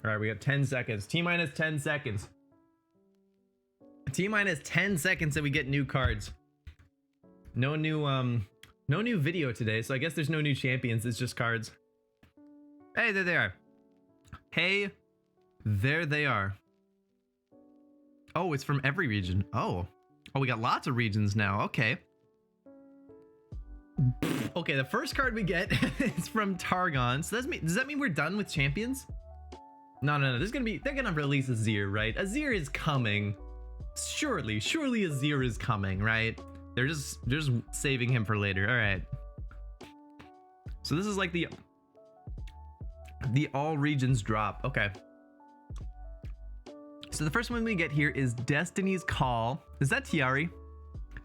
All right, we got 10 seconds. T minus 10 seconds. T minus 10 seconds that we get new cards. No new video today, so I guess there's no new champions. It's just cards. Hey, there they are. Hey, there they are. Oh, it's from every region. Oh, we got lots of regions now. Okay. Okay, the first card we get is from Targon. So does that mean we're done with champions? No. They're gonna release Azir, right? Azir is coming. Surely Azir is coming, right? They're just saving him for later. All right. So this is like the all regions drop. Okay. So the first one we get here is Destiny's Call. Is that Tiari?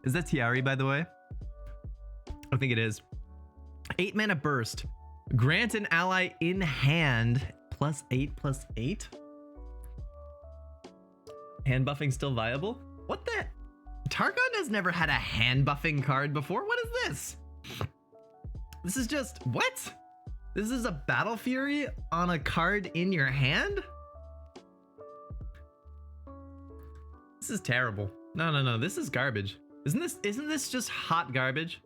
Is that Tiari, by the way? I think it is. 8 mana burst. Grant an ally in hand +8/+8. Hand buffing still viable? What the? Targon has never had a hand buffing card before. What is this? This is just, what? This is a Battle Fury on a card in your hand? This is terrible. No, this is garbage. Isn't this just hot garbage?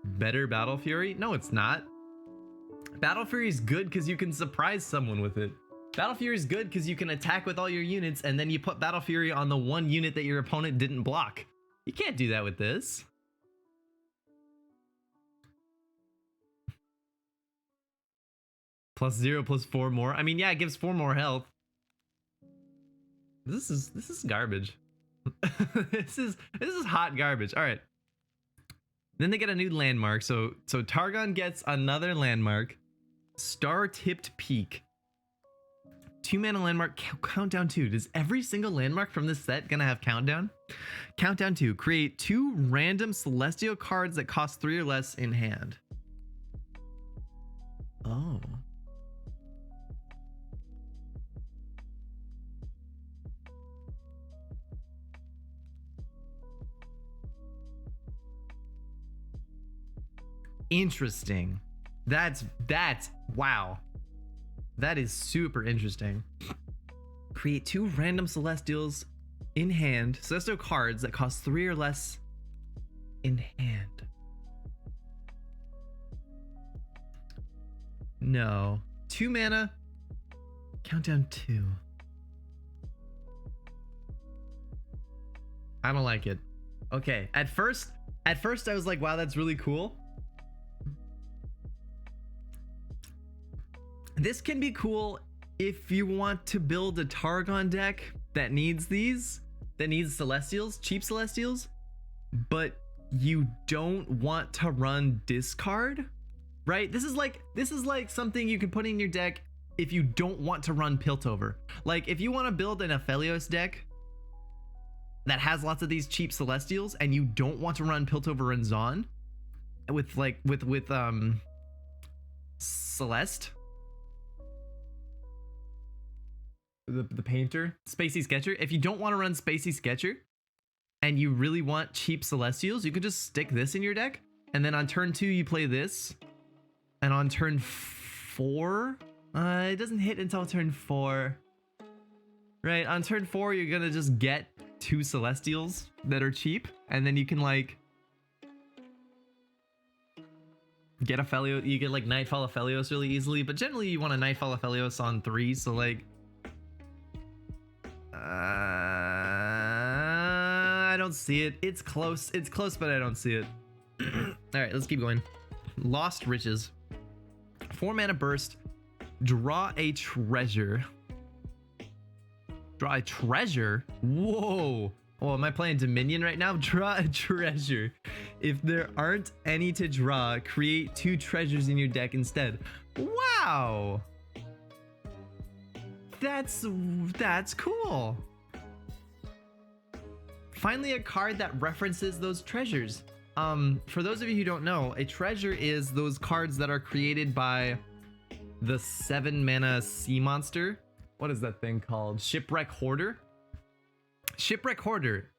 Better Battle Fury? No, it's not. Battle Fury is good because you can surprise someone with it. Battle Fury is good because you can attack with all your units and then you put Battle Fury on the one unit that your opponent didn't block. You can't do that with this. +0/+4 more. I mean, yeah, it gives 4 more health. This is garbage. this is hot garbage. All right. Then they get a new landmark. So Targon gets another landmark. Star-tipped peak. 2 mana landmark, countdown 2. Does every single landmark from this set gonna have countdown? Countdown 2. Create 2 random celestial cards that cost 3 or less in hand. Oh. Interesting. That's wow. That is super interesting. Create 2 random celestials in hand, celestial cards that cost 3 or less in hand. No. 2 mana. Countdown 2. I don't like it. Okay, at first I was like, wow, that's really cool. This can be cool if you want to build a Targon deck that needs these, that needs Celestials, cheap Celestials, but you don't want to run discard, right? This is like something you can put in your deck if you don't want to run Piltover. Like if you want to build an Aphelios deck that has lots of these cheap Celestials and you don't want to run Piltover and Zaun with Celeste, the painter, Spacey Sketcher. If you don't want to run Spacey Sketcher and you really want cheap Celestials, you can just stick this in your deck, and then on turn 2 you play this, and on turn 4 it doesn't hit until turn 4, right? On turn 4 you're gonna just get 2 Celestials that are cheap, and then you can like get Aphelios. You get like Nightfall Aphelios really easily, but generally you want a Nightfall Aphelios on 3, so like I don't see it. It's close, but I don't see it. All right, let's keep going. Lost Riches. 4 mana burst. Draw a treasure. Draw a treasure? Whoa. Oh, am I playing Dominion right now? Draw a treasure. If there aren't any to draw, create 2 treasures in your deck instead. Wow. That's cool. Finally, a card that references those treasures. For those of you who don't know, a treasure is those cards that are created by the 7 mana sea monster. What is that thing called? Shipwreck Hoarder? Shipwreck Hoarder.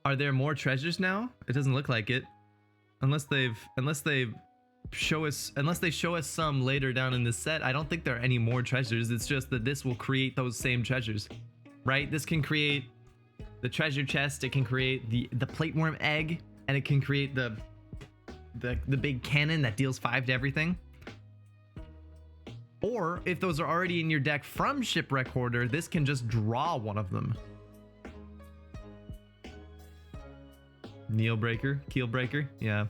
Are there more treasures now? It doesn't look like it. Unless they've show us, unless they show us some later down in this set, I don't think there are any more treasures. It's just that this will create those same treasures, right? This can create the treasure chest, it can create the plate worm egg, and it can create the big cannon that deals 5 to everything. Or if those are already in your deck from Shipwreck Hoarder, this can just draw one of them. Keel Breaker, yeah.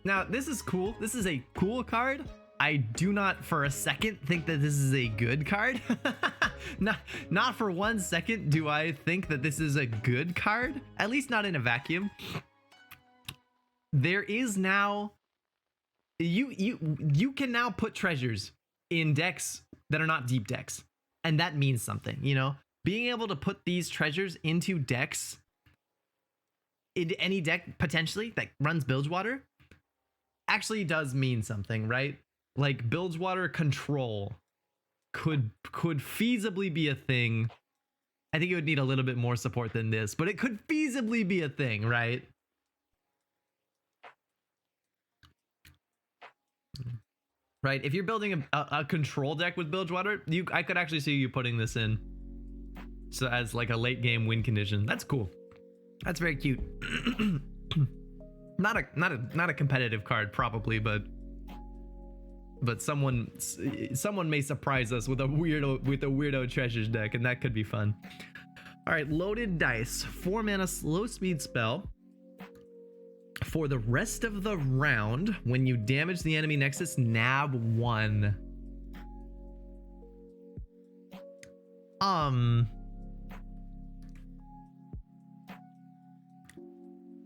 Now, this is cool. This is a cool card. I do not for a second think that this is a good card. Not for 1 second do I think that this is a good card, at least not in a vacuum. There is now, you can now put treasures in decks that are not deep decks, and that means something, you know? Being able to put these treasures into decks, into any deck potentially that runs Bilgewater, actually does mean something, right? Like Bilgewater control could feasibly be a thing. I think it would need a little bit more support than this, but it could feasibly be a thing, right? Right, if you're building a control deck with Bilgewater, I could actually see you putting this in, so as like a late game win condition. That's cool. That's very cute. not a competitive card probably, but someone may surprise us with a weirdo treasures deck, and that could be fun. All right, Loaded Dice, 4 mana slow speed spell. For the rest of the round, when you damage the enemy nexus, nab 1.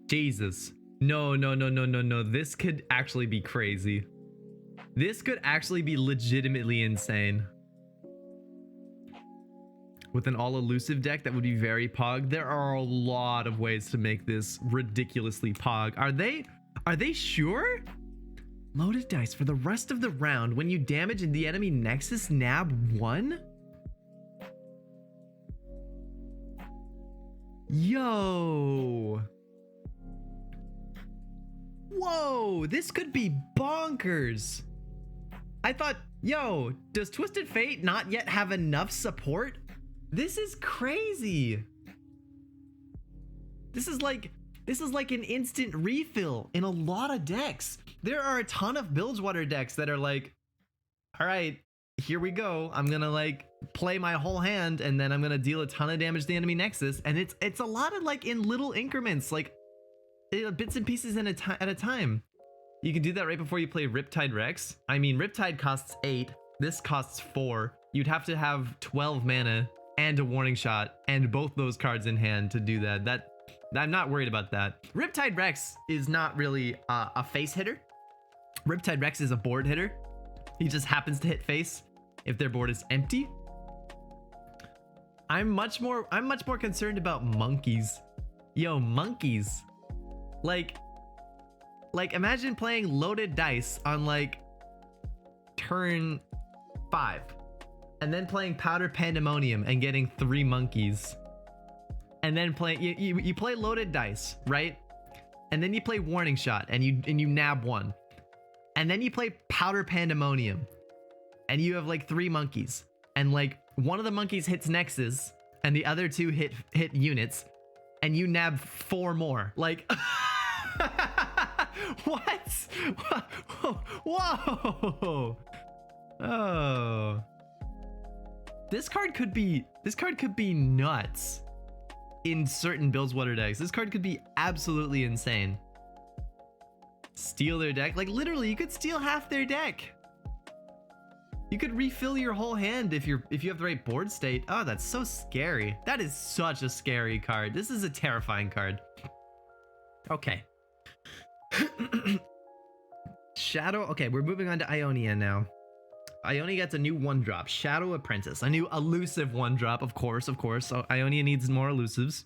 Jesus. No. This could actually be crazy. This could actually be legitimately insane. With an all elusive deck, that would be very pog. There are a lot of ways to make this ridiculously pog. Are they sure? Loaded dice for the rest of the round. When you damage the enemy nexus, nab 1? Yo. Whoa, this could be bonkers. I thought, yo, does Twisted Fate not yet have enough support? This is crazy. This is like an instant refill in a lot of decks. There are a ton of Bilgewater decks that are like, all right, here we go. I'm gonna like play my whole hand, and then I'm gonna deal a ton of damage to the enemy nexus. And it's a lot of like in little increments, like bits and pieces at a time. You can do that right before you play Riptide Rex. I mean, Riptide costs 8. This costs 4. You'd have to have 12 mana and a warning shot and both those cards in hand to do that. I'm not worried about that. Riptide Rex is not really a face hitter. Riptide Rex is a board hitter. He just happens to hit face if their board is empty. I'm much more concerned about monkeys. Yo, monkeys. Like imagine playing Loaded Dice on like turn 5 and then playing Powder Pandemonium and getting 3 monkeys, and then you play Loaded Dice, right? And then you play Warning Shot and you nab 1, and then you play Powder Pandemonium and you have like 3 monkeys, and like one of the monkeys hits nexus and the other 2 hit units, and you nab 4 more. Like what? Whoa. Oh. This card could be nuts in certain Bilgewater decks. This card could be absolutely insane. Steal their deck. Like literally, you could steal half their deck. You could refill your whole hand if you have the right board state. Oh, that's so scary. That is such a scary card. This is a terrifying card. Okay. Shadow. Okay, we're moving on to Ionia now. Ionia gets a new 1-drop, Shadow Apprentice, a new elusive 1-drop, of course. So Ionia needs more elusives.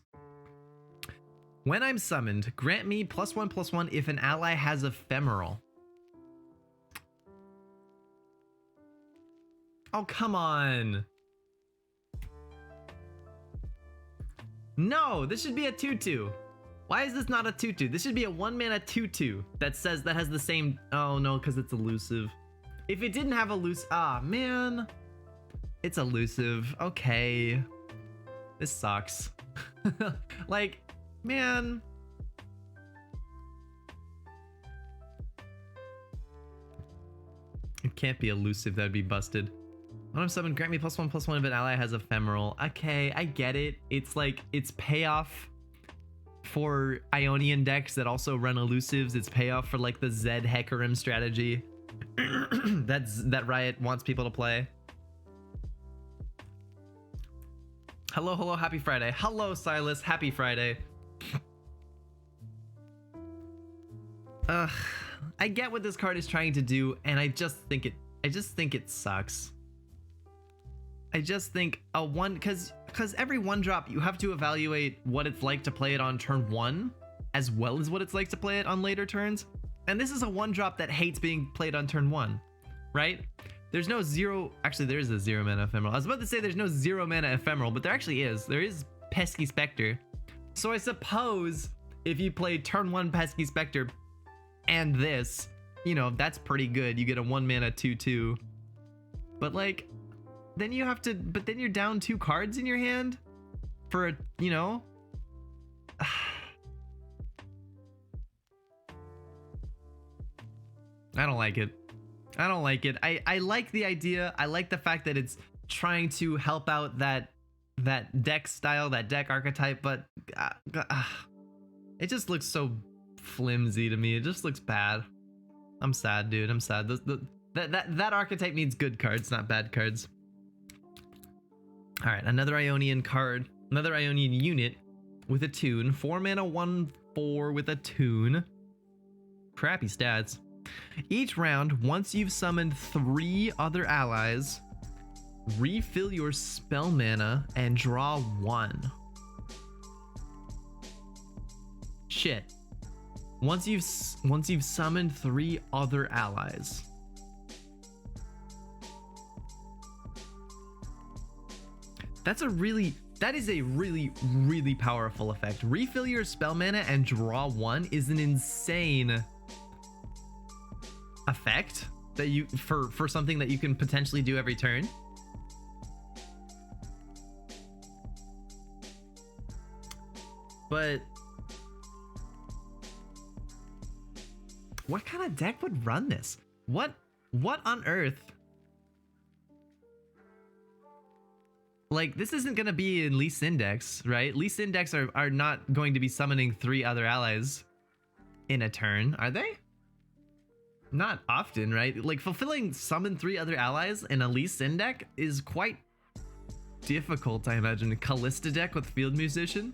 When I'm summoned, grant me +1/+1 if an ally has Ephemeral. Oh, come on. No, this should be a 2/2. Why is this not a 2/2? This should be a 1-mana 2/2 that has the same. Oh no, because it's elusive. If it didn't have elusive, man, it's elusive. Okay, this sucks. Like, man. It can't be elusive. That'd be busted. When I'm summoned, grant me +1/+1 if an ally has ephemeral. Okay, I get it. It's like, it's payoff for Ionian decks that also run elusives. It's payoff for like the Zed Hecarim strategy that Riot wants people to play. Hello, happy Friday. Hello, Silas, happy Friday. I get what this card is trying to do, and I just think it sucks. I just think because every 1-drop you have to evaluate what it's like to play it on turn 1 as well as what it's like to play it on later turns. And this is a 1-drop that hates being played on turn 1, right? There's no actually there is a 0-mana ephemeral. I was about to say there's no 0-mana ephemeral, but there actually is. There is Pesky Spectre. So I suppose if you play turn 1 Pesky Spectre and this, you know, that's pretty good. You get a 1-mana 2/2. But like, then you have to, but then you're down 2 cards in your hand for a, you know. I don't like it. I don't like it. I like the idea. I like the fact that it's trying to help out that deck style, that deck archetype, but it just looks so flimsy to me. It just looks bad. I'm sad, dude. I'm sad. That archetype needs good cards, not bad cards. All right, another Ionian card, another Ionian unit with a tune. 4-mana 1/4 with a tune. Crappy stats. Each round, once you've summoned 3 other allies, refill your spell mana and draw 1. Shit. Once you've summoned 3 other allies. That is a really powerful effect. Refill your spell mana and draw 1 is an insane effect that you for something that you can potentially do every turn. But what kind of deck would run this? What on earth? Like, this isn't gonna be in Least Index, right? Least Index are not going to be summoning 3 other allies in a turn, are they? Not often, right? Like, fulfilling summon 3 other allies in a Least Index is quite difficult, I imagine. Callista deck with Field Musician.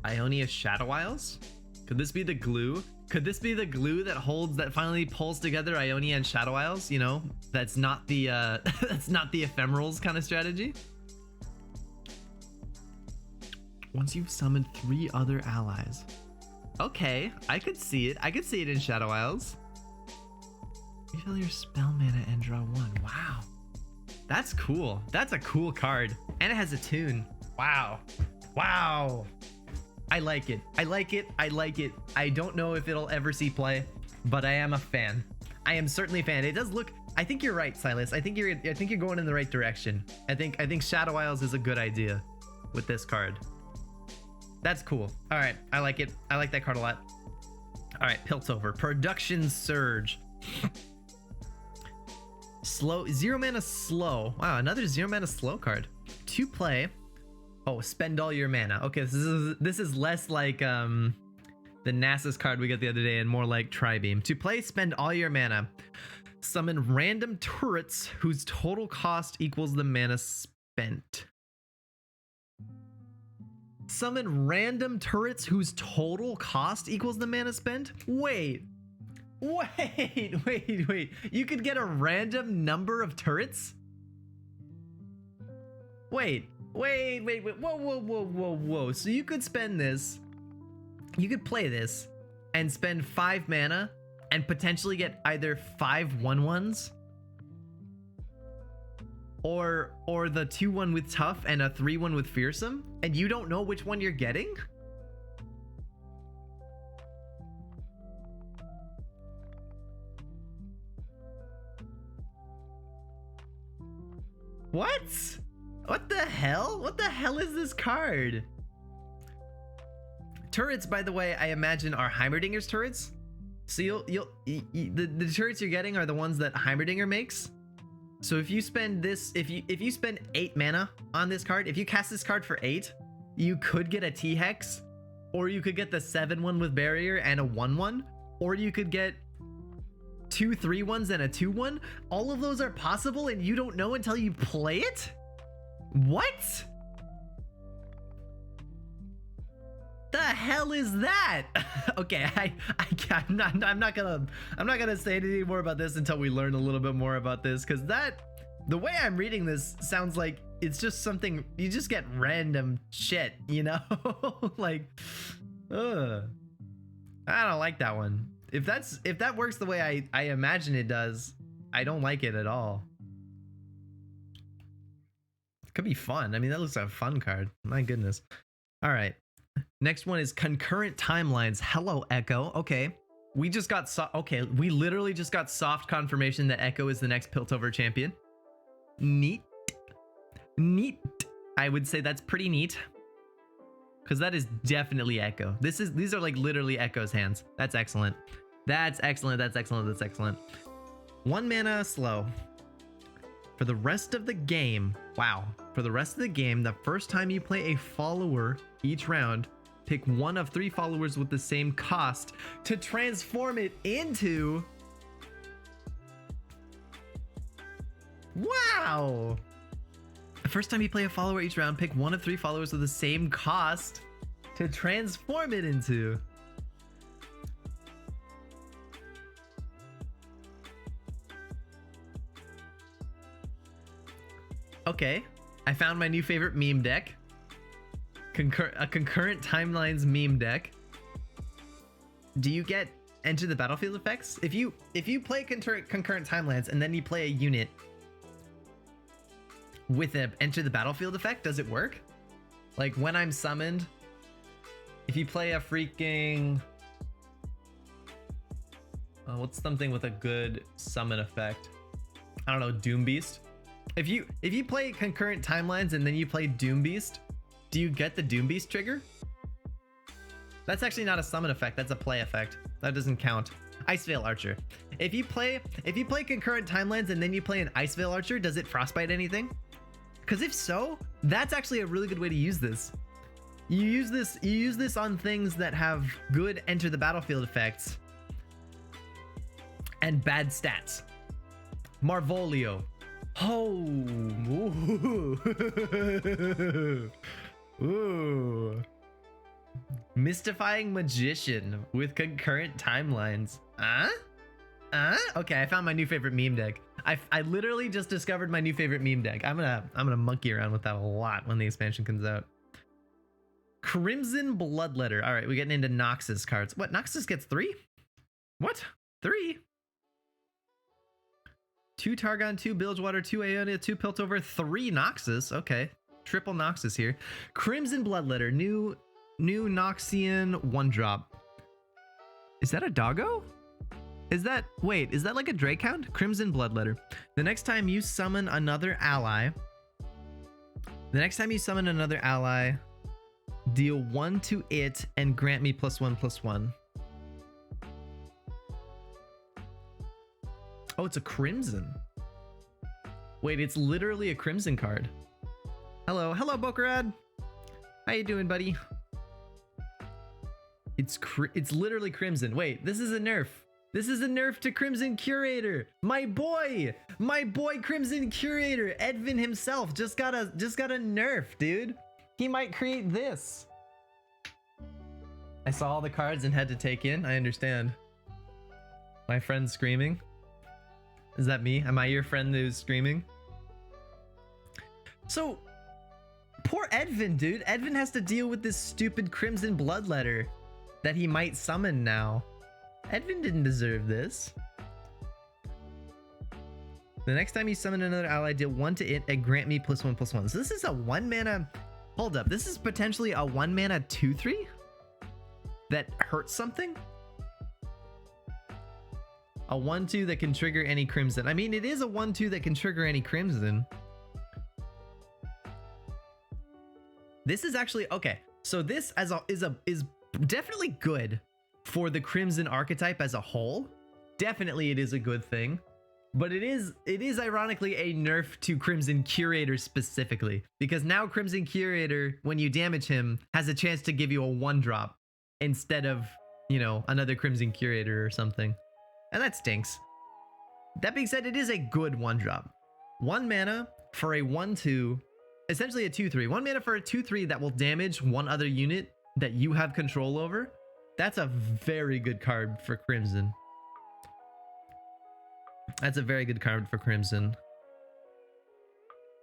Ionia Shadow Isles? Could this be the glue? Could this be the glue that finally pulls together Ionia and Shadow Isles? You know, that's not the that's not the ephemerals kind of strategy. Once you've summoned 3 other allies. Okay, I could see it. I could see it in Shadow Isles. Refill your spell mana and draw 1. Wow. That's cool. That's a cool card. And it has a tune. Wow. Wow. I like it. I like it. I like it. I don't know if it'll ever see play, but I am a fan. I am certainly a fan. It does look, I think you're right, Silas. I think you're going in the right direction. I think Shadow Isles is a good idea with this card. That's cool. All right, I like it. I like that card a lot. All right, Piltover. Production Surge. Slow, 0-mana slow. Wow, another 0-mana slow card. To play. Oh, spend all your mana. Okay, this is less like the Nasus card we got the other day and more like Tri-Beam. To play, spend all your mana. Summon random turrets whose total cost equals the mana spent. Summon random turrets whose total cost equals the mana spent? Wait. You could get a random number of turrets? Wait. Whoa. So you could spend this, you could play this and spend 5 mana and potentially get either 5 1/1s or the 2/1 with tough and a 3/1 with fearsome, and you don't know which one you're getting? What? What the hell? What the hell is this card? Turrets, by the way, I imagine are Heimerdinger's turrets. So the turrets you're getting are the ones that Heimerdinger makes. So if you spend this, if you spend 8 mana on this card, if you cast this card for 8, you could get a T-Hex, or you could get the 7/1 with barrier and a 1/1, or you could get 2 3/1s and a 2/1. All of those are possible, and you don't know until you play it? What? The hell is that? Okay, I'm not gonna say anything more about this until we learn a little bit more about this, because the way I'm reading this sounds like it's just something you just get random shit, you know? Like, I don't like that one. If that works the way I imagine it does, I don't like it at all. It could be fun. I mean, that looks like a fun card. My goodness. All right. Next one is concurrent timelines. Hello, Echo. Okay. We just got we literally just got soft confirmation that Echo is the next Piltover champion. Neat. Neat. I would say that's pretty neat. Because that is definitely Echo. These are like literally Echo's hands. That's excellent. That's excellent. That's excellent. That's excellent. 1 mana slow. For the rest of the game, wow. For the rest of the game, the first time you play a follower each round, pick one of 3 followers with the same cost to transform it into... Wow! The first time you play a follower each round, pick one of 3 followers with the same cost to transform it into... Okay, I found my new favorite meme deck. A concurrent timelines meme deck. Do you get enter the battlefield effects? If you play concurrent timelines and then you play a unit with a enter the battlefield effect, does it work? Like when I'm summoned, if you play a freaking what's something with a good summon effect? I don't know, Doom Beast. If you play concurrent timelines and then you play Doom Beast, do you get the Doom Beast trigger? That's actually not a summon effect, that's a play effect. That doesn't count. Iceveil Archer. If you play concurrent timelines and then you play an Iceveil Archer, does it frostbite anything? Because if so, that's actually a really good way to use this. You use this on things that have good enter the battlefield effects and bad stats. Marvolio. Oh, ooh. Mystifying Magician with concurrent timelines. Okay, I found my new favorite meme deck. I literally just discovered my new favorite meme deck. I'm gonna monkey around with that a lot when the expansion comes out. Crimson Bloodletter. All right, we're getting into Noxus cards. What? Noxus gets 3? What? 3? 2 Targon, 2 Bilgewater, 2 Aeonia, 2 Piltover, 3 Noxus. Okay, triple Noxus here. Crimson Bloodletter, new Noxian 1-drop. Is that a doggo? Is that like a Drakehound? Crimson Bloodletter. The next time you summon another ally, deal 1 to it and grant me +1/+1. Oh, it's a crimson. Wait, it's literally a crimson card. Hello, Bokarad. How you doing, buddy? It's literally crimson. Wait, this is a nerf. This is a nerf to Crimson Curator. My boy Crimson Curator, Edvin himself just got a nerf, dude. He might create this. I saw all the cards and had to take in. I understand. My friend's screaming. Is that me? Am I your friend who's screaming? So, poor Edvin, dude. Edvin has to deal with this stupid Crimson Bloodletter that he might summon now. Edvin didn't deserve this. The next time you summon another ally, deal 1 to it and grant me +1/+1. So this is a 1 mana. Hold up. This is potentially a 1 mana 2/3 that hurts something. A 1/2 that can trigger any crimson. I mean, it is a 1/2 that can trigger any crimson. This is actually okay. So this is definitely good for the crimson archetype as a whole. Definitely, it is a good thing. But it is ironically a nerf to Crimson Curator specifically, because now Crimson Curator, when you damage him, has a chance to give you a 1-drop instead of, you know, another Crimson Curator or something. And that stinks. That being said, it is a good 1-drop. 1 mana for a 1/2, essentially a 2/3. 1 mana for a 2/3 that will damage one other unit that you have control over. That's a very good card for Crimson. That's a very good card for Crimson.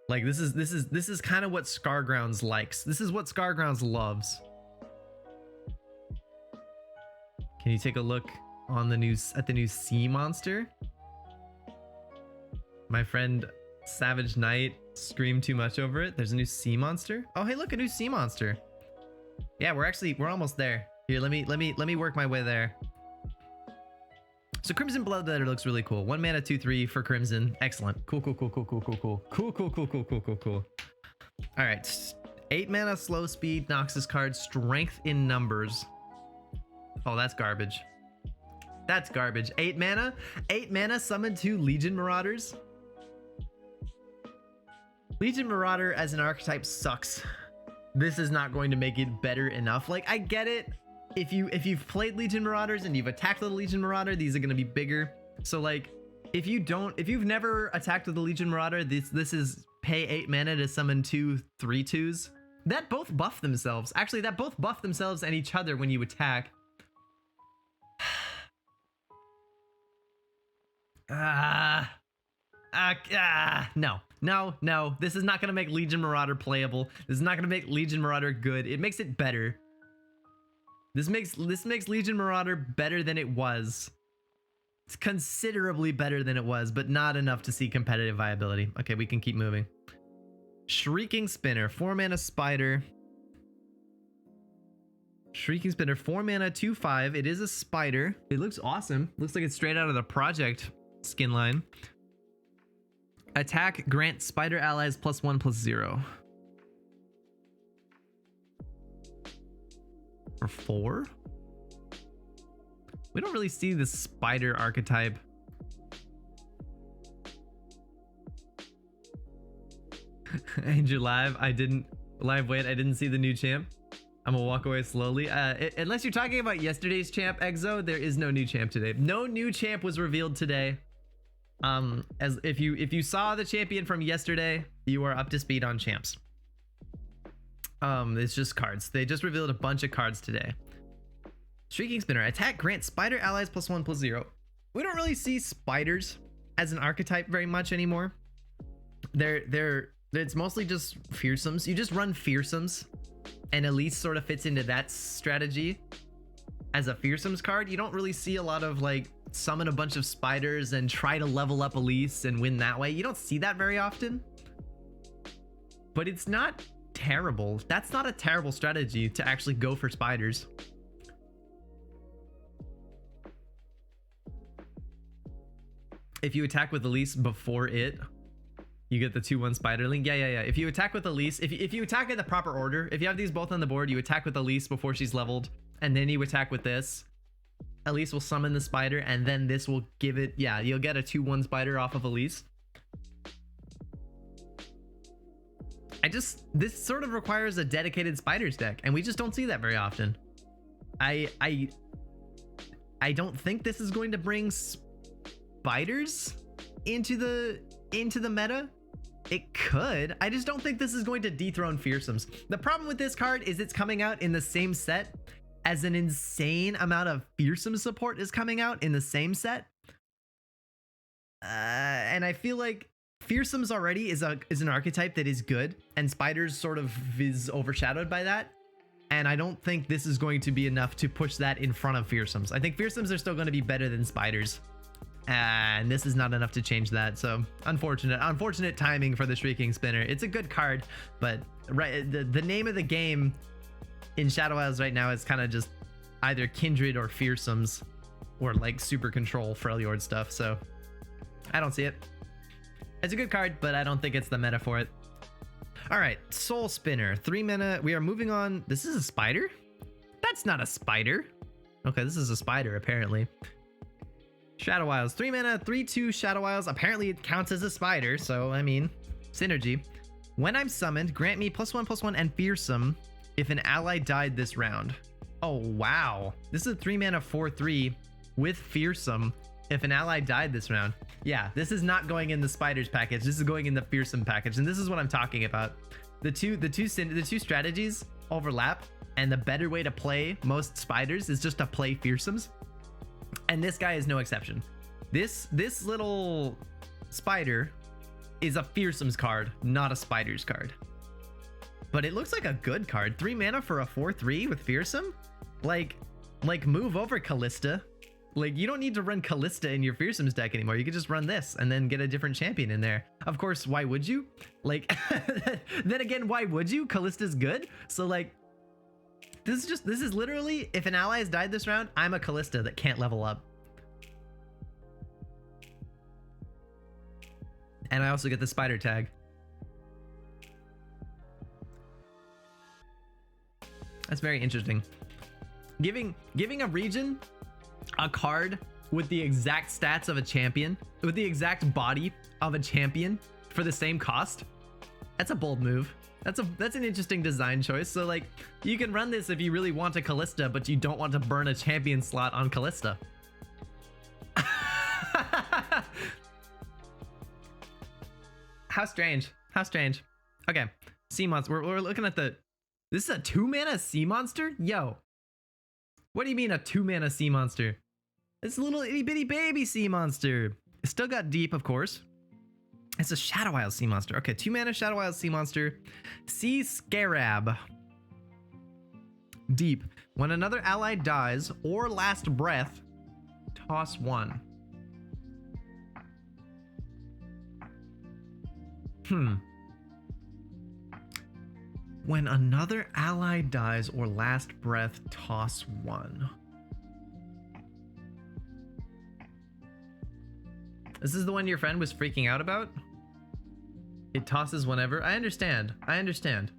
Like this is kind of what Scargrounds likes. This is what Scargrounds loves. Can you take a look on the news at the new sea monster? My friend Savage Knight screamed too much over it. There's a new sea monster. Oh hey, look, a new sea monster. Yeah, we're almost there. Here, let me work my way there. So Crimson Bloodletter looks really cool. 1 mana 2/3 for Crimson. Excellent. Cool. All right. 8 mana slow speed knocks this card strength in numbers. Oh, that's garbage. That's garbage. 8 mana? 8 mana summon 2 Legion Marauders? Legion Marauder as an archetype sucks. This is not going to make it better enough. Like, I get it. If you've played Legion Marauders and you've attacked with a Legion Marauder, these are going to be bigger. So like, if you've never attacked with a Legion Marauder, this is pay 8 mana to summon 2 3/2s that both buff themselves. Actually, that both buff themselves and each other when you attack. No. This is not going to make Legion Marauder playable. This is not going to make Legion Marauder good. It makes it better. This makes Legion Marauder better than it was. It's considerably better than it was, but not enough to see competitive viability. Okay, we can keep moving. Shrieking Spinner, 4 mana spider. Shrieking Spinner, 4 mana, 2/5. It is a spider. It looks awesome. Looks like it's straight out of the Project skin line. Attack, grant spider allies +1/+0. For 4? We don't really see the spider archetype. Angel live. I didn't see the new champ. I'm gonna walk away slowly. Unless you're talking about yesterday's champ, Exo, there is no new champ today. No new champ was revealed today. As if you saw the champion from yesterday, you are up to speed on champs. It's just cards. They just revealed a bunch of cards today. Shrieking Spinner, attack, grant spider allies +1/+0. We don't really see spiders as an archetype very much anymore. It's mostly just fearsomes. You just run fearsomes, and Elise sort of fits into that strategy as a fearsomes card. You don't really see a lot of like summon a bunch of spiders and try to level up Elise and win that way. You don't see that very often, but it's not terrible. That's not a terrible strategy to actually go for spiders. If you attack with Elise before it, you get the 2/1 spiderling. Yeah. If you attack with Elise, if you attack in the proper order, if you have these both on the board, you attack with Elise before she's leveled, and then you attack with this. Elise will summon the spider, and then this will give it. Yeah, you'll get a 2/1 spider off of Elise. This sort of requires a dedicated spiders deck, and we just don't see that very often. I don't think this is going to bring spiders into the meta. It could. I just don't think this is going to dethrone fearsomes. The problem with this card is it's coming out in the same set as an insane amount of fearsome support is coming out in the same set. And I feel like fearsomes already is an archetype that is good, and spiders sort of is overshadowed by that. And I don't think this is going to be enough to push that in front of fearsomes. I think fearsomes are still going to be better than spiders. And this is not enough to change that. So unfortunate timing for the Shrieking Spinner. It's a good card, but the name of the game in Shadow Isles right now is kind of just either Kindred or Fearsomes or like Super Control Freljord stuff. So I don't see it. It's a good card, but I don't think it's the meta for it. All right, Soul Spinner, 3 mana. We are moving on. This is a spider? That's not a spider. Okay, this is a spider apparently. Shadow Isles, 3 mana, 3/2 Shadow Isles. Apparently it counts as a spider, so I mean, synergy. When I'm summoned, grant me +1/+1 and Fearsome if an ally died this round. Oh wow, this is a 3 mana 4/3 with Fearsome if an ally died this round. Yeah, this is not going in the spiders package. This is going in the Fearsome package, and this is what I'm talking about. The two strategies overlap, and the better way to play most spiders is just to play Fearsomes. And this guy is no exception. This little spider is a Fearsomes card, not a spiders card. But it looks like a good card. 3 mana for a 4/3 with Fearsome? Like move over Callista. Like, you don't need to run Callista in your Fearsomes deck anymore. You could just run this and then get a different champion in there. Of course, why would you? Like, then again, why would you? Callista's good. So like, this is literally, if an ally has died this round, I'm a Callista that can't level up. And I also get the spider tag. That's very interesting. Giving a region a card with the exact stats of a champion, with the exact body of a champion for the same cost. That's a bold move. That's an interesting design choice. So like, you can run this if you really want a Callista, but you don't want to burn a champion slot on Callista. How strange. How strange. Okay, sea monster. We're looking at the. This is a 2 mana sea monster? Yo. What do you mean a 2 mana sea monster? It's a little itty bitty baby sea monster. It's still got deep, of course. It's a Shadow Isles sea monster. Okay, 2 mana Shadow Isles sea monster. Sea Scarab. Deep. When another ally dies or last breath, toss 1. When another ally dies or last breath, toss 1. This is the one your friend was freaking out about? It tosses whenever? I understand. I understand.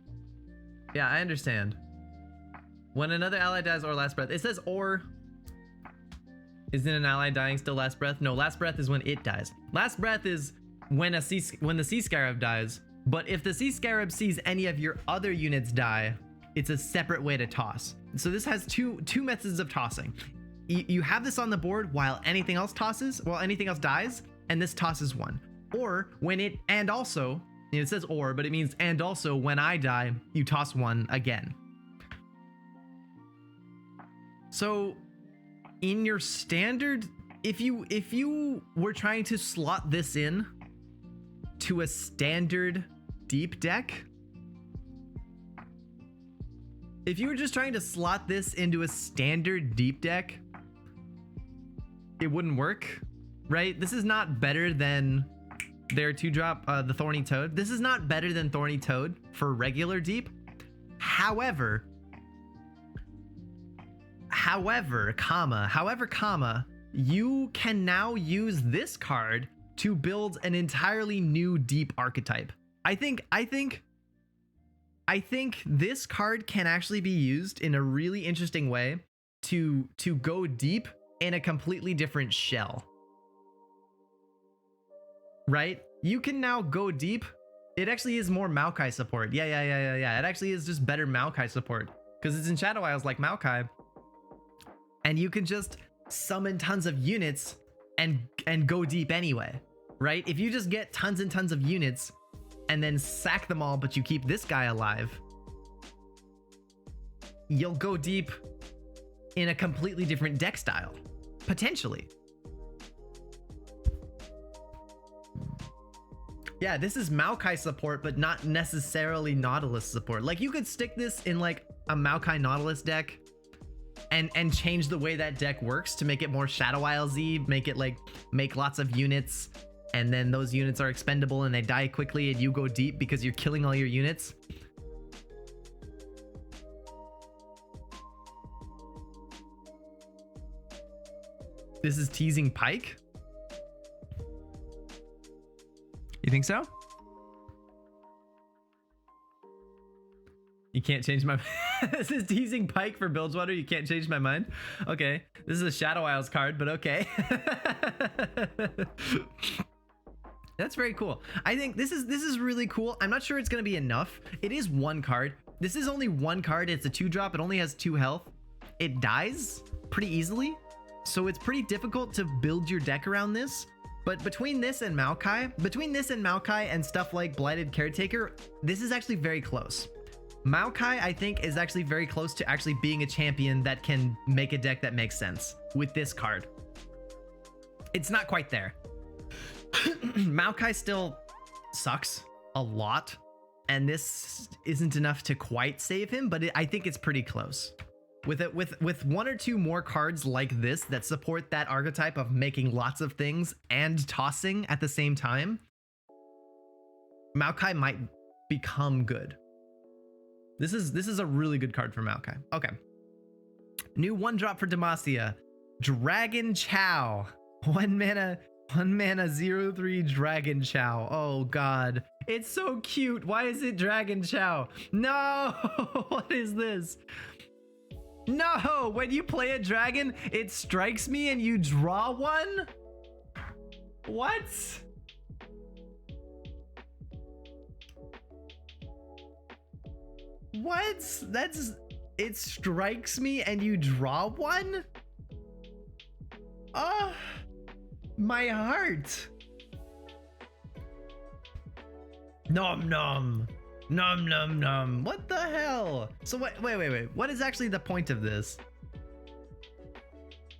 Yeah, I understand. When another ally dies or last breath. It says or. Isn't an ally dying still last breath? No, last breath is when it dies. Last breath is when the Sea Scarab dies. But if the Sea Scarab sees any of your other units die, it's a separate way to toss. So this has two methods of tossing. You have this on the board while anything else dies, and this tosses 1. Or when it, and also, it says or, but it means and also when I die, you toss 1 again. So in your standard, if you were trying to slot this in to a standard deep deck, if you were just trying to slot this into a standard deep deck, it wouldn't work, right? This is not better than their 2-drop, the Thorny Toad. This is not better than Thorny Toad for regular deep. However, you can now use this card to build an entirely new deep archetype. I think this card can actually be used in a really interesting way to go deep in a completely different shell. Right? You can now go deep. It actually is more Maokai support. Yeah. It actually is just better Maokai support because it's in Shadow Isles like Maokai. And you can just summon tons of units and go deep anyway, right? If you just get tons and tons of units and then sack them all, but you keep this guy alive, you'll go deep in a completely different deck style, potentially. Yeah, this is Maokai support, but not necessarily Nautilus support. Like, you could stick this in like a Maokai Nautilus deck and change the way that deck works to make it more Shadow Isle-y, make it like make lots of units, and then those units are expendable and they die quickly and you go deep because you're killing all your units. This is teasing Pike? You think so? You can't change my This is teasing Pike for Bilgewater. You can't change my mind. Okay. This is a Shadow Isles card, but okay. That's very cool. I think this is really cool. I'm not sure it's gonna be enough. It is one card. This is only one card. It's a 2-drop. It only has 2 health. It dies pretty easily. So it's pretty difficult to build your deck around this. But between this and Maokai and stuff like Blighted Caretaker, this is actually very close. Maokai, I think, is actually very close to actually being a champion that can make a deck that makes sense with this card. It's not quite there. Maokai still sucks a lot, and this isn't enough to quite save him, but I think it's pretty close. With 1 or 2 more cards like this that support that archetype of making lots of things and tossing at the same time, Maokai might become good. This is a really good card for Maokai. Okay. New 1-drop for Demacia. Dragon Chow. 1 mana 0/3 Dragon Chow. Oh god. It's so cute. Why is it Dragon Chow? No! What is this? No! When you play a dragon, it strikes me and you draw 1? What? What? It strikes me and you draw 1? Oh, my heart. Nom nom. Nom nom nom. What the hell? So wait. What is actually the point of this?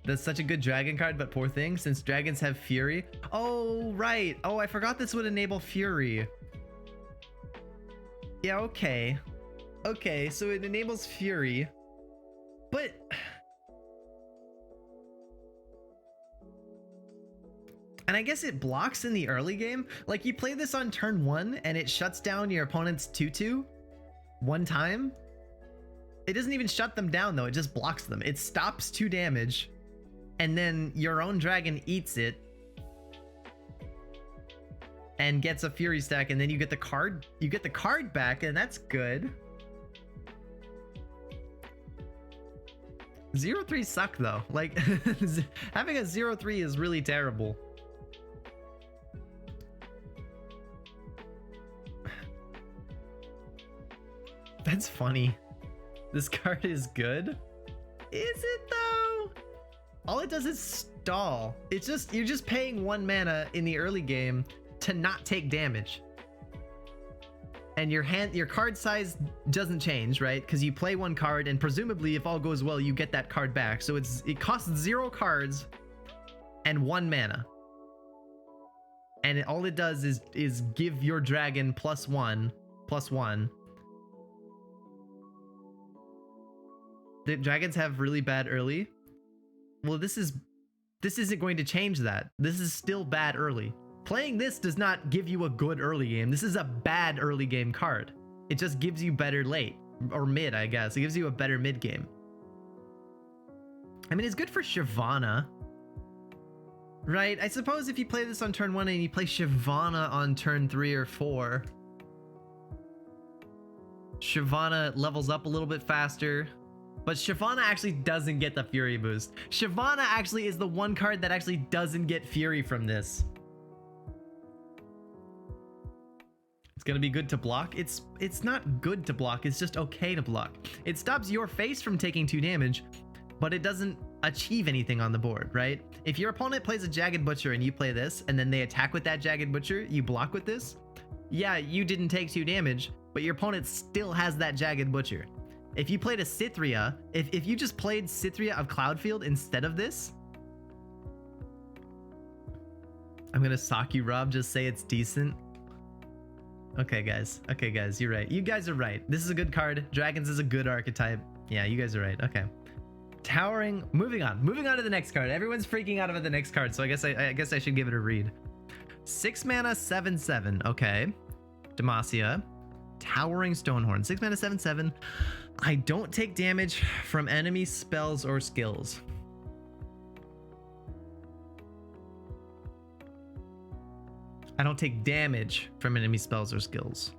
That's such a good dragon card, but poor thing, since dragons have fury. Oh, right. Oh, I forgot this would enable fury. Yeah, okay. Okay, so it enables fury, but and I guess it blocks in the early game. Like, you play this on turn 1 and it shuts down your opponent's 2/2 one time. It doesn't even shut them down though, it just blocks them. It stops 2 damage and then your own dragon eats it and gets a fury stack, and then you get the card back, and that's good. 0/3 suck though. Like having a 0/3 is really terrible. That's funny. This card is good. Is it though? All it does is stall. It's just, you're just paying 1 mana in the early game to not take damage. And your card size doesn't change, right? Because you play 1 card, and presumably if all goes well, you get that card back. So it costs 0 cards and 1 mana. And all it does is give your dragon +1/+1. The dragons have really bad early. Well, this isn't going to change that. This is still bad early. Playing this does not give you a good early game. This is a bad early game card. It just gives you better late or mid, I guess. It gives you a better mid game. I mean, it's good for Shyvana, right? I suppose if you play this on turn 1 and you play Shyvana on turn 3 or 4, Shyvana levels up a little bit faster. But Shyvana actually doesn't get the Fury boost. Shyvana actually is the one card that actually doesn't get Fury from this. It's gonna be good to block. It's not good to block, it's just okay to block. It stops your face from taking 2 damage, but it doesn't achieve anything on the board, right? If your opponent plays a Jagged Butcher and you play this, and then they attack with that Jagged Butcher, you block with this, yeah, you didn't take 2 damage, but your opponent still has that Jagged Butcher. If you played a Cithria, if you just played Cithria of Cloudfield instead of this, I'm gonna sock you, Rob, just say it's decent. Okay guys, you're right. You guys are right. This is a good card. Dragons is a good archetype. Yeah, you guys are right. Okay. Towering. Moving on to the next card. Everyone's freaking out about the next card, so I guess I should give it a read. 6 mana 7/7. Okay. Demacia. Towering Stonehorn. 6 mana 7/7. I don't take damage from enemy spells or skills. I don't take damage from enemy spells or skills.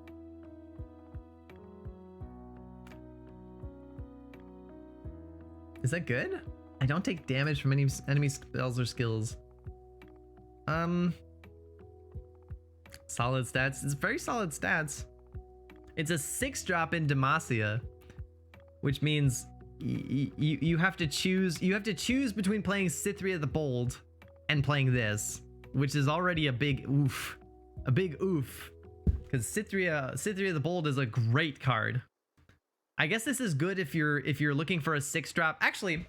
Is that good? I don't take damage from any enemy spells or skills. Solid stats. It's very solid stats. It's a 6-drop in Demacia, which means you have to choose. You have to choose between playing Cithria the Bold and playing this, which is already a big oof. A big oof. Because Cithria the Bold is a great card. I guess this is good if you're looking for a 6-drop. Actually,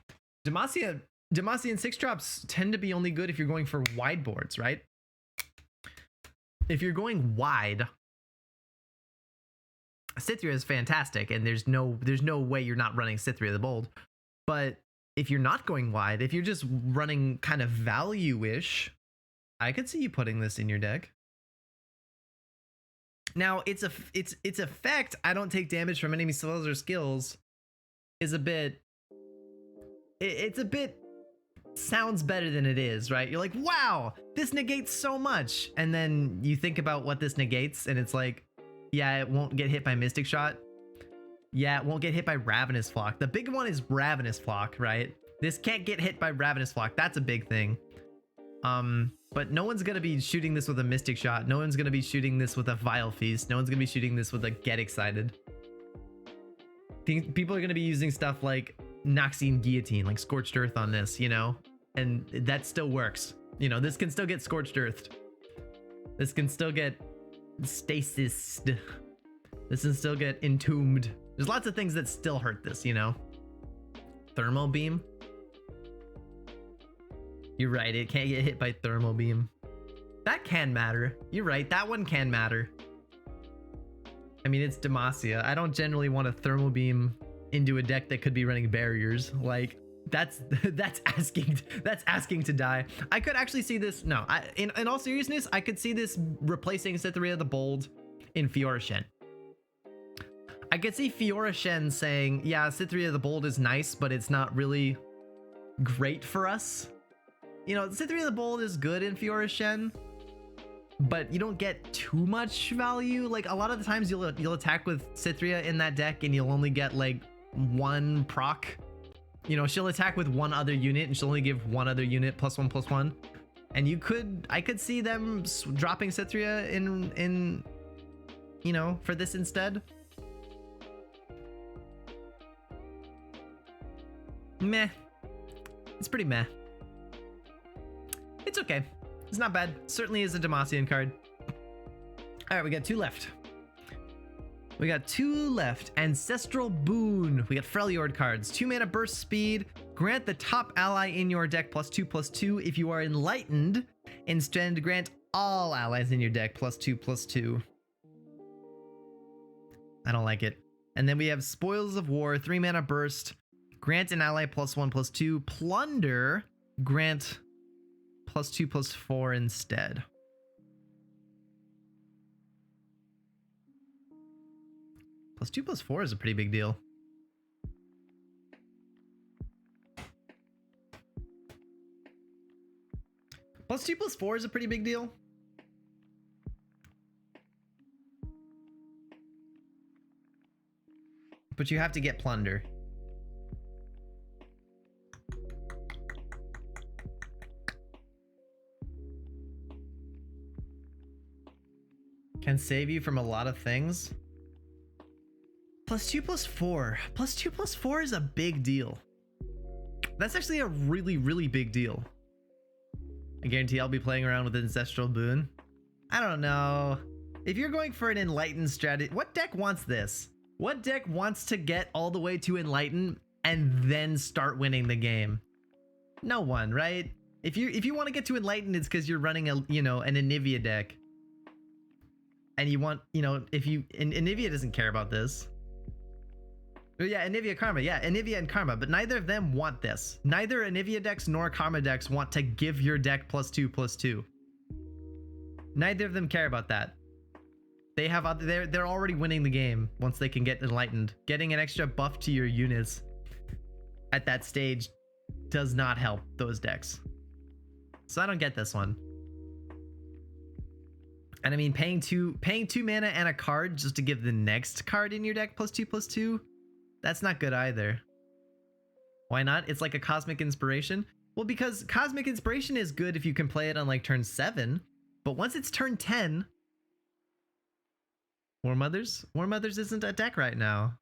Demacia and 6-drops tend to be only good if you're going for wide boards, right? If you're going wide, Cithria is fantastic, and there's no way you're not running Cithria the Bold. But if you're not going wide, if you're just running kind of value-ish, I could see you putting this in your deck. Now, its effect, I don't take damage from enemy spells or skills, is a bit... It's a bit... sounds better than it is, right? You're like, wow, this negates so much. And then you think about what this negates, and it's like, yeah, it won't get hit by Mystic Shot. Yeah, it won't get hit by Ravenous Flock. The big one is Ravenous Flock, right? This can't get hit by Ravenous Flock. That's a big thing. But no one's gonna be shooting this with a Mystic Shot. No one's gonna be shooting this with a Vile Feast. No one's gonna be shooting this with a Get Excited. People are gonna be using stuff like Noxian Guillotine, like Scorched Earth on this, you know? And that still works. You know, this can still get Scorched Earthed. This can still get Stasised. This can still get Entombed. There's lots of things that still hurt this, you know? Thermal Beam. You're right, it can't get hit by Thermal Beam. That can matter. You're right, that one can matter. I mean, it's Demacia. I don't generally want a Thermal Beam into a deck that could be running barriers. Like, that's asking to die. I could actually see this. No, in all seriousness, I could see this replacing Cithria the Bold in Fiora Shen. I could see Fiora Shen saying, yeah, Cithria the Bold is nice, but it's not really great for us. You know, Cithria the Bold is good in Fiora Shen, but you don't get too much value. Like, a lot of the times you'll attack with Cithria in that deck and you'll only get like 1 proc. You know, she'll attack with 1 other unit and she'll only give 1 other unit +1/+1. And I could see them dropping Cithria in you know, for this instead. Meh. It's pretty meh. It's okay. It's not bad. Certainly is a Demacian card. All right, we got 2 left. Ancestral Boon. We got Freljord cards. 2 mana burst speed. Grant the top ally in your deck +2/+2 if you are enlightened. Instead, grant all allies in your deck +2/+2. I don't like it. And then we have Spoils of War. 3 mana burst. Grant an ally +1/+2. Plunder. Grant +2/+4 instead. +2/+4 is a pretty big deal. +2/+4 is a pretty big deal. But you have to get Plunder. Can save you from a lot of things. +2/+4. +2/+4 is a big deal. That's actually a really, really big deal. I guarantee I'll be playing around with Ancestral Boon. I don't know. If you're going for an Enlighten strategy, what deck wants this? What deck wants to get all the way to Enlighten and then start winning the game? No one, right? If you want to get to Enlighten, it's because you're running an Anivia deck. And you want, Anivia doesn't care about this. Yeah, Anivia Karma. Yeah, Anivia and Karma, but neither of them want this. Neither Anivia decks nor Karma decks want to give your deck +2/+2. Neither of them care about that. They have other, they're already winning the game once they can get enlightened. Getting an extra buff to your units at that stage does not help those decks. So I don't get this one. And I mean, paying two mana and a card just to give the next card in your deck +2/+2, that's not good either. Why not? It's like a Cosmic Inspiration. Well, because Cosmic Inspiration is good if you can play it on like turn 7, but once it's turn 10, War Mothers isn't a deck right now.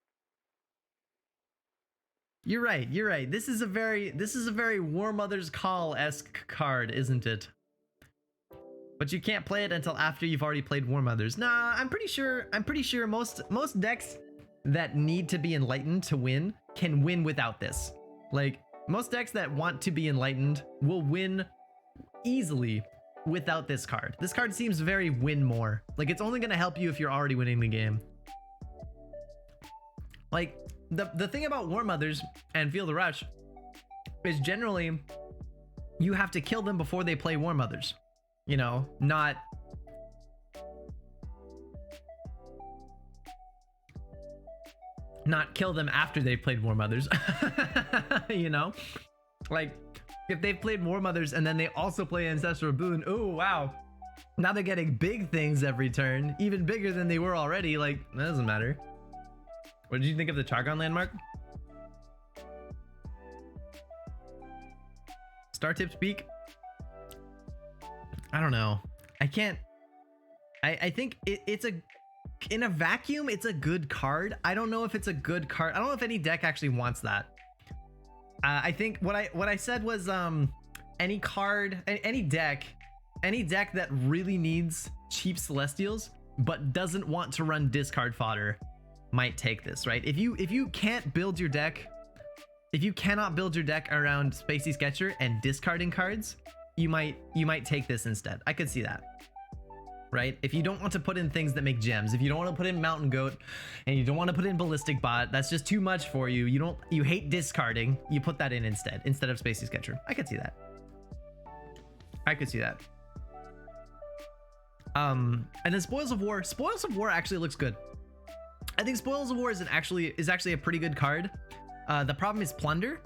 You're right. This is a very War Mothers Call-esque card, isn't it? But you can't play it until after you've already played War Mothers. Nah, I'm pretty sure most decks that need to be enlightened to win can win without this. Like, most decks that want to be enlightened will win easily without this card. This card seems very win more. Like, it's only gonna help you if you're already winning the game. Like, the thing about War Mothers and Feel the Rush is generally you have to kill them before they play War Mothers. You know, not kill them after they've played War Mothers. You know, like if they've played War Mothers and then they also play Ancestral Boon, oh wow, now they're getting big things every turn, even bigger than they were already. Like, that doesn't matter. What did you think of the Chargon landmark? Star-tipped beak. I don't know. I can't. I think it's a, in a vacuum, it's a good card. I don't know if it's a good card. I don't know if any deck actually wants that. I think what I said was any card, any deck that really needs cheap Celestials but doesn't want to run discard fodder might take this, right? If you can't build your deck, if you cannot build your deck around Spacey Sketcher and discarding cards, you might take this instead. I could see that, right? If you don't want to put in things that make gems, if you don't want to put in Mountain Goat and you don't want to put in Ballistic Bot, that's just too much for you. You hate discarding, you put that in instead of Spacey Sketcher. I could see that. And then Spoils of War actually looks good. I think Spoils of War is actually a pretty good card. The problem is Plunder.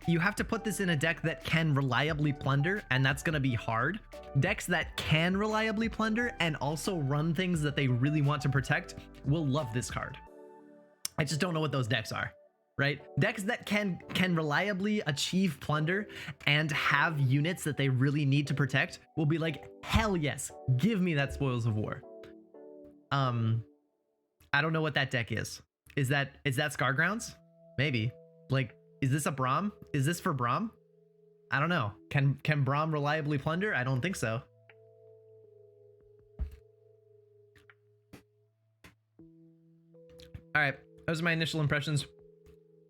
You have to put this in a deck that can reliably plunder, and that's gonna be hard. Decks that can reliably plunder and also run things that they really want to protect will love this card. I just don't know what those decks are, right? Decks that can reliably achieve plunder and have units that they really need to protect will be like, hell yes, give me that Spoils of War. I don't know what that deck is. Is that Scargrounds? Maybe. Like, is this a Braum? Is this for Braum? I don't know. Can Braum reliably plunder? I don't think so. All right, those are my initial impressions.